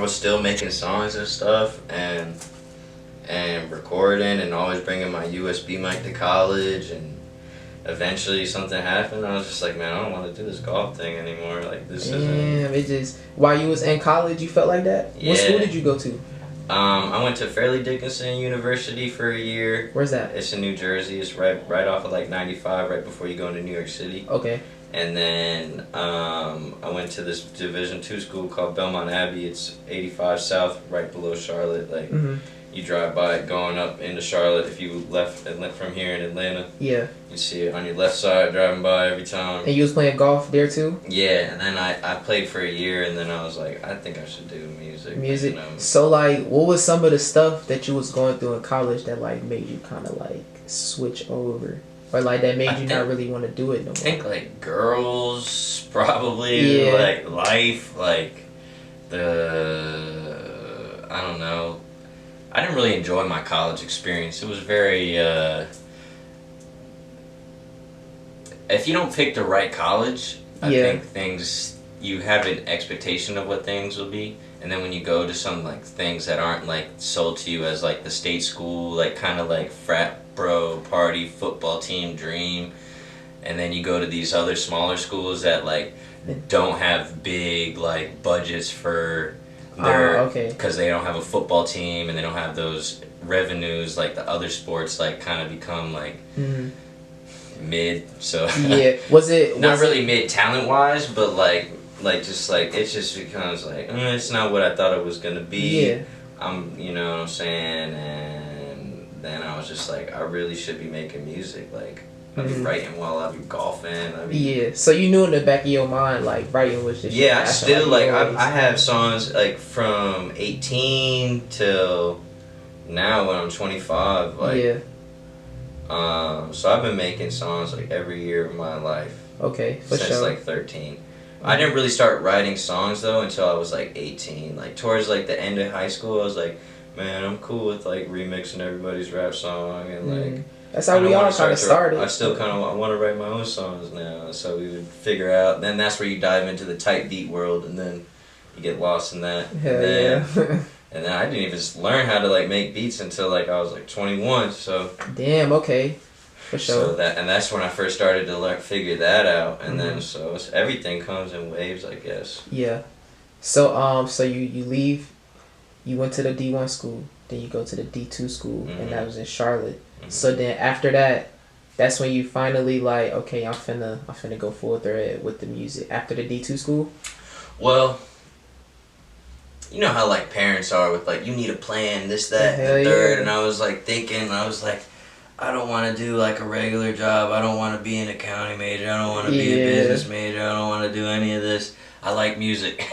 was still making songs and stuff, and recording, and always bringing my USB mic to college, and eventually something happened. I was just like, man, I don't want to do this golf thing anymore. Like, this isn't... Damn, it just... While you was in college, you felt like that? Yeah. What school did you go to? I went to Fairleigh Dickinson University for a year. Where's that? It's in New Jersey. It's right off of like 95, right before you go into New York City. Okay. And then I went to this Division II school called Belmont Abbey. It's 85 South, right below Charlotte. Like, you drive by it going up into Charlotte. If you left from here in Atlanta, yeah, you see it on your left side driving by every time. And you was playing golf there too? Yeah, and then I played for a year, and then I was like, I think I should do music. Music. So like, what was some of the stuff that you was going through in college that like made you kind of like switch over? Or like that made you not really want to do it no more? I think like girls, probably. Yeah. Like life, like I don't know. I didn't really enjoy my college experience. It was very, if you don't pick the right college, I think you have an expectation of what things will be. And then when you go to some like things that aren't like sold to you as like the state school, like kind of like frat bro party football team dream, and then you go to these other smaller schools that like don't have big like budgets for their, because they don't have a football team and they don't have those revenues like the other sports, like kind of become like mid. So yeah, was it not really mid talent wise, but like just like it just becomes like it's not what I thought it was gonna be. Yeah. You know what I'm saying? And then I was just like, I really should be making music. Like I'd be writing while I'd be golfing. Yeah. So you knew in the back of your mind like writing was just I still like I have songs like from 18 till now when I'm 25. Like so I've been making songs like every year of my life. Okay, for since like 13. I didn't really start writing songs though until I was like 18. Like towards like the end of high school, I was like, man, I'm cool with like remixing everybody's rap song and like. That's how we all kind of started. I still kind of want to write my own songs now, so we would figure out. Then that's where you dive into the type beat world, and then you get lost in that. Hell yeah. And then I didn't even learn how to like make beats until like I was like 21. So. Damn. Okay. For sure. So that's when I first started to figure that out, and then so everything comes in waves, I guess. Yeah. So so you leave, you went to the D1 school, then you go to the D2 school, and that was in Charlotte. So then after that, that's when you finally like, okay, I'm finna go full thread with the music after the D2 school. Well, you know how like parents are with like, you need a plan, this, that, and the third, and I was like thinking, I don't want to do like a regular job. I don't want to be an accounting major. I don't want to be a business major. I don't want to do any of this. I like music.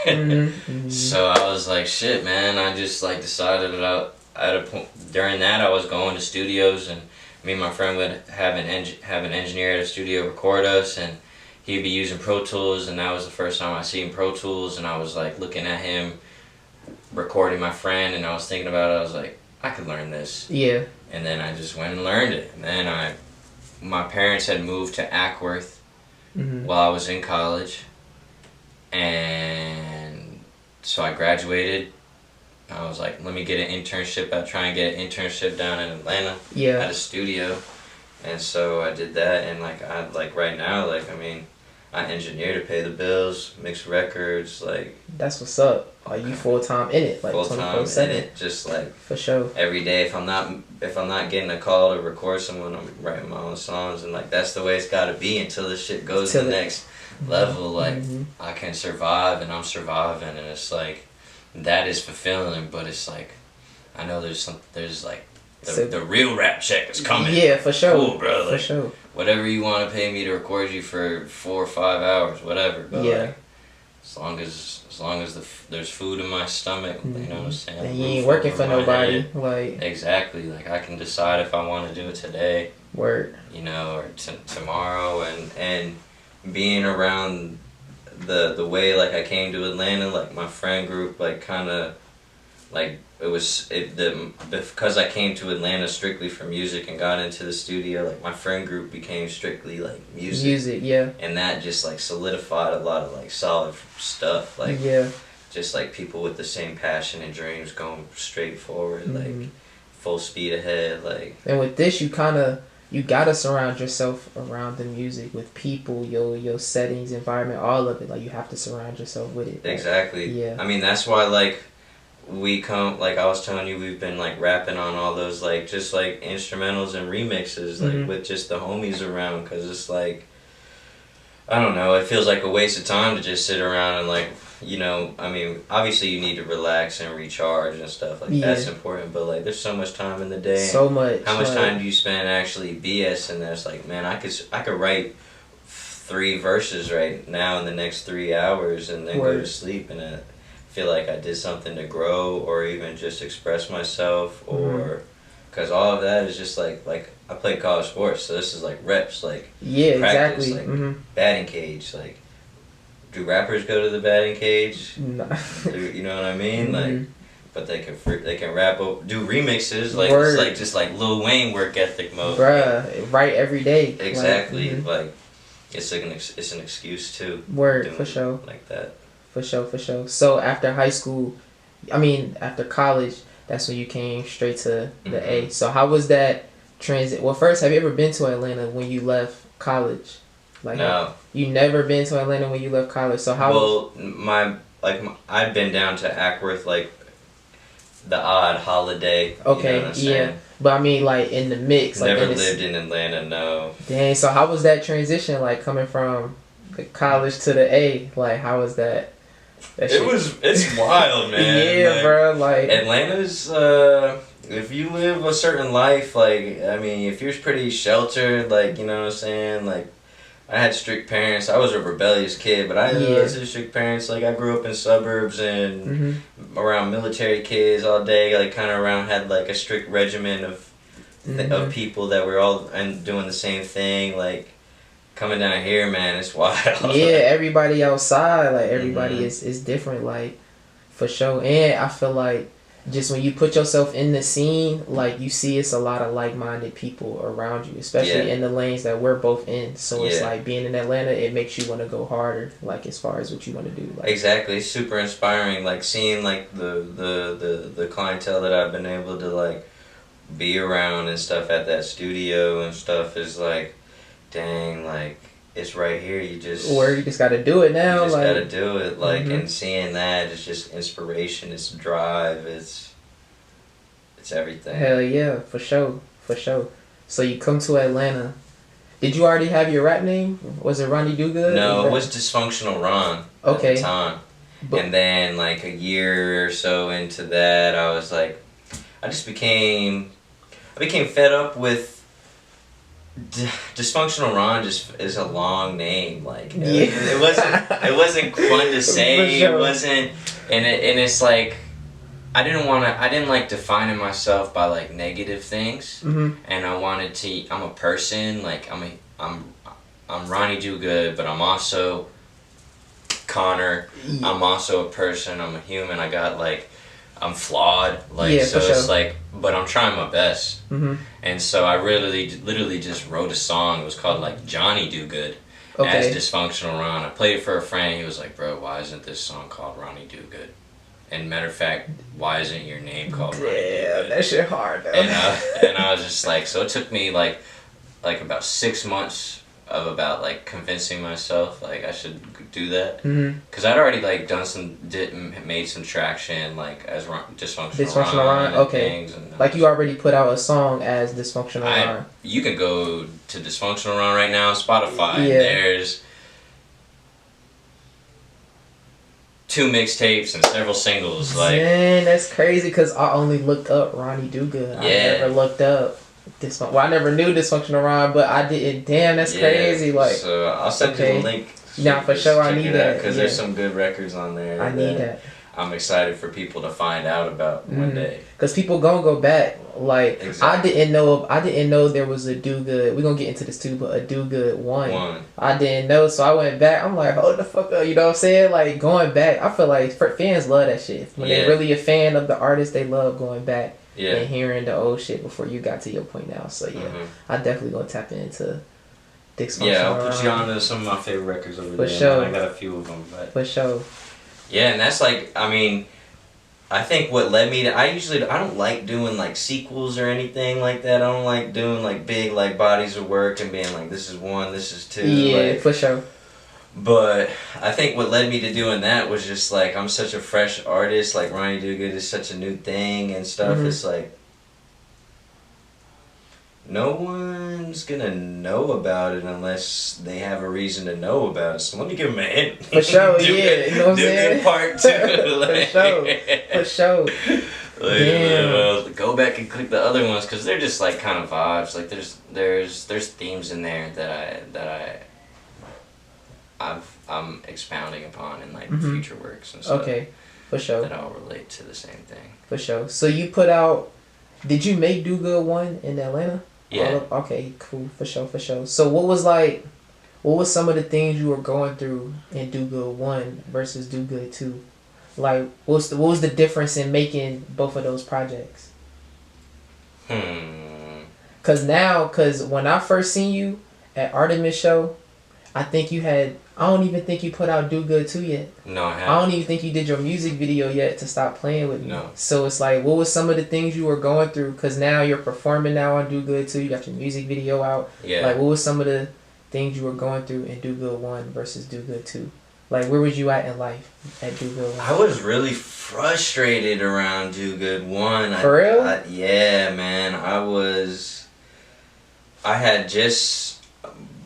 So I was like, shit, man. I just like decided that at a point during that I was going to studios, and me and my friend would have an engineer at a studio record us, and he'd be using Pro Tools, and that was the first time I seen Pro Tools, and I was like looking at him recording my friend, and I was thinking about it. I was like, I could learn this. Yeah. And then I just went and learned it. And then my parents had moved to Ackworth while I was in college. And so I graduated. I was like, let me get an internship. I'll try and get an internship down in Atlanta at a studio. And so I did that. And right now, I engineer to pay the bills, mix records, That's what's up. Are you full time in it? Full time in it, just for sure. Every day. If I'm not getting a call to record someone, I'm writing my own songs, and that's the way it's got to be until this shit goes to the next level. I can survive, and I'm surviving, and it's that is fulfilling. But it's I know there's the real rap check is coming. Yeah, for sure. Cool, bro. For sure. Whatever you want to pay me to record you for 4 or 5 hours, whatever. But as long as there's food in my stomach, you know what I'm saying. And you ain't working for nobody, exactly. I can decide if I want to do it today. Word. You know, or tomorrow, and being around the way I came to Atlanta, my friend group, because I came to Atlanta strictly for music and got into the studio, my friend group became strictly music. Music, yeah. And that just solidified a lot of solid stuff. just like people with the same passion and dreams going straight forward, like full speed ahead, like. And with this, you gotta surround yourself around the music with people, your settings, environment, all of it. Like you have to surround yourself with it. Exactly. Yeah. I mean, that's why like like I was telling you, we've been like rapping on all those like just like instrumentals and remixes like with just the homies around, because it's like, I don't know, it feels like a waste of time to just sit around and like, you know, I mean, obviously you need to relax and recharge and stuff like that's important, but like there's so much time in the day. So much. How much time do you spend actually BSing? That's like, man, I could write 3 verses right now in the next 3 hours and then go to sleep, and I feel like I did something to grow or even just express myself, or because all of that is just like I play college sports, so this is like reps, like practice, exactly, like batting cage, like. Do rappers go to the batting cage? No. You know what I mean? Like, but they can rap do remixes like it's like just like Lil Wayne work ethic mode. Bruh, write every day. Exactly. Like it's an excuse too. Word for sure. Like that. For sure. So after high school, after college, that's when you came straight to the A. So how was that transit? Well, first, have you ever been to Atlanta when you left college? Like, no. You never been to Atlanta when you left college. So how? Well, I'd been down to Ackworth like the odd holiday. Okay, you know what I'm saying? But I mean, like in the mix. Never like, lived in Atlanta. No. Dang. So how was that transition? Like coming from the college to the A. Like how was that? It's wild, man. Yeah, like, bro. Like Atlanta's. If you live a certain life, like I mean, if you're pretty sheltered, like you know what I'm saying, like. I had strict parents. I was a rebellious kid, but I had strict parents. Like I grew up in suburbs and around military kids all day. Like kind of around had like a strict regimen of people that were all and doing the same thing. Like coming down here, man, it's wild. Yeah, everybody outside, like everybody is different, like for sure. And I feel like just when you put yourself in the scene, like you see it's a lot of like-minded people around you, especially in the lanes that we're both in. So it's like being in Atlanta, it makes you want to go harder, like as far as what you want to do. Like, exactly, it's super inspiring. Like seeing like the clientele that I've been able to like be around and stuff at that studio and stuff is like, dang, like it's right here. You just got to do it now. You just like, got to do it. Like and seeing that, it's just inspiration. It's drive. It's everything. Hell yeah, for sure. So you come to Atlanta. Did you already have your rap name? Was it RonnyDoGood? No, it was Dysfunctional Ron at the time. And then like a year or so into that, I was like, I became fed up with. Dysfunctional Ron just is a long name. Like it wasn't fun to say. Sure. It wasn't, and it's like I didn't like defining myself by like negative things. And I'm a person. Like I'm RonnyDoGood, but I'm also Connor. I'm also a person. I'm a human. I'm flawed, like so. It's like, but I'm trying my best, and so I literally just wrote a song. It was called like Johnny Do Good, as Dysfunctional Ron. I played it for a friend. He was like, "Bro, why isn't this song called Ronny Do Good?" And matter of fact, why isn't your name called Ronny Do Good? That shit hard though. And I was just like, so it took me like about 6 months of about like convincing myself like I should do that, because I'd already like made some traction like as Dysfunctional Ron okay, and like you already put out a song as Dysfunctional Ron. You can go to Dysfunctional Ron right now on Spotify. And there's 2 mixtapes and several singles. Like, man, that's crazy because I only looked up RonnyDoGood. I never looked up I never knew Dysfunctional Ron, but I didn't. Damn, that's crazy. Like, so I'll send you the link. Yeah, for sure. I need that because there's some good records on there. I need that. I'm excited for people to find out about one day. Because people gonna go back. Like I didn't know there was a Do Good. We're gonna get into this too, but a Do Good one. I didn't know, so I went back. I'm like, hold the fuck up, you know what I'm saying? Like going back, I feel like fans love that shit. When they're really a fan of the artist, they love going back and hearing the old shit before you got to your point now. So I definitely gonna tap into Dysfunctional. Yeah, I'll put you on to some of my favorite records over there. For sure. I got a few of them, but for sure. Yeah, and that's like, I mean, I think what led me to, I don't like doing like sequels or anything like that. I don't like doing like big like bodies of work and being like, this is 1, this is 2. Yeah, like, for sure. But I think what led me to doing that was just like, I'm such a fresh artist, like RonnyDoGood is such a new thing and stuff. Mm-hmm. It's like, no one's gonna know about it unless they have a reason to know about it. So let me give them a hint. For sure, yeah. You know what I'm saying? Part 2. Like, for sure. Like, Damn. go back and click the other ones because they're just like kind of vibes. Like there's themes in there that I'm expounding upon in like future works and stuff. Okay, for sure. That all relate to the same thing. For sure. So you put out. Did you make Do Good 1 in Atlanta? Yeah. Okay, cool. For sure, for sure. So what was some of the things you were going through in Do Good 1 versus Do Good 2? Like, what was the difference in making both of those projects? Cause when I first seen you at Artemis show, I don't even think you put out Do Good 2 yet. No, I haven't. I don't even think you did your music video yet to Stop Playing With Me. No. So it's like, what was some of the things you were going through? Because now you're performing now on Do Good 2. You got your music video out. Yeah. Like, what was some of the things you were going through in Do Good 1 versus Do Good 2? Like, where was you at in life at Do Good 1? I was really frustrated around Do Good 1. For real? Yeah, man. I had just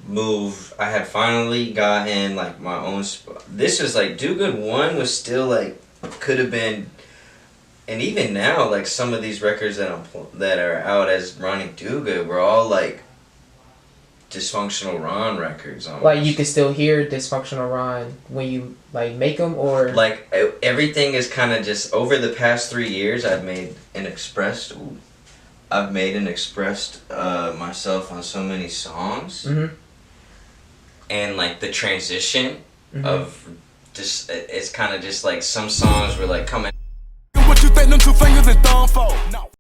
moved. I had finally gotten like my own spot. This was like Do Good 1 was still like could have been, and even now like some of these records that are out as RonnyDoGood were all like Dysfunctional Ron records almost. Like, you can still hear Dysfunctional Ron when you like make them, or like everything is kind of just over the past 3 years. I've made an expressed myself on so many songs. And like the transition of just, it's kind of just like some songs were like coming. What you think them 2 fingers and thumb for? No.